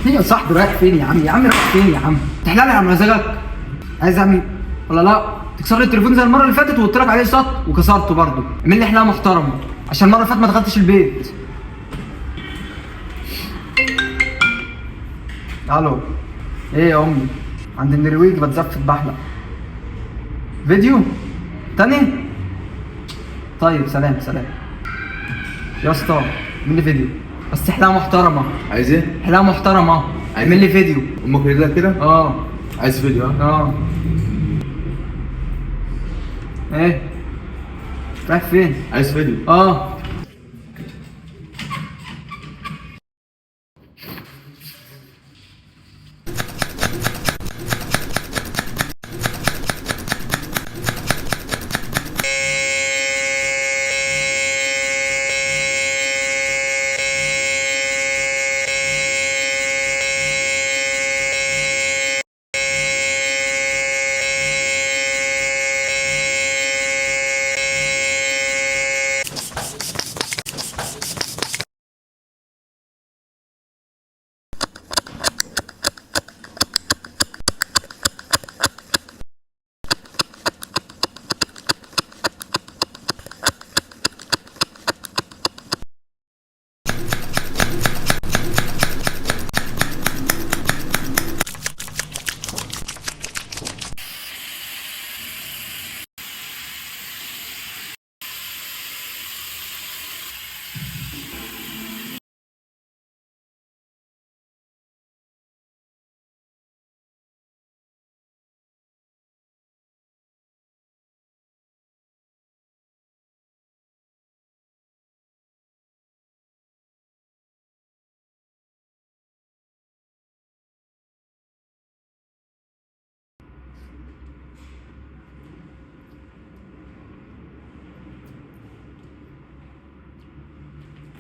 ايه يا صاحبي رايح فين يا عم؟ يا عم رايح فين يا عم؟ تحلالي على مزاجك؟ عايز اعمل ولا لا؟ تكسر لي التليفون زي المره اللي فاتت وقلت لك عليه سط وكسرته برضه. اعمل لي حلاقه محترمه عشان المره اللي فاتت ما دخلتش البيت. الو. ايه يا امي؟ عند النرويج بتزفت بحلق. فيديو تاني؟ طيب سلام سلام يا اسطى. اعمل لي فيديو بس حلاقه محترمه. عايز ايه؟ حلاقه محترمه. اعمل لي فيديو. امك قايله لك كده؟ اه. عايز فيديو؟ ها؟ ايه؟ رايح فين؟ عايز فيديو؟ اه.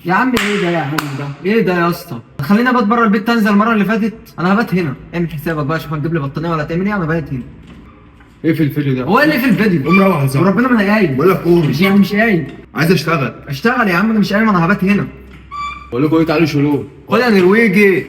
يا عم ايه ده يا عم؟ ده ايه ده يا اسطى؟ خلينا ابات بره البيت تنزل المره اللي فاتت. انا هبات هنا. اعمل حسابك بقى، شوف هتجيب لي بطانيه ولا تعمل ايه. انا بات هنا. ايه في الفيديو ده؟ هو ايه اللي في الفيديو؟ قوم روح يا صاحبي. وربنا ما انا قايم. بقول لك قوم. مش قايم. عايز اشتغل. اشتغل يا عم. انا مش قايم. انا هبات هنا. بقول لكم ايه؟ تعالوا شيلوه. خد يا نرويجي.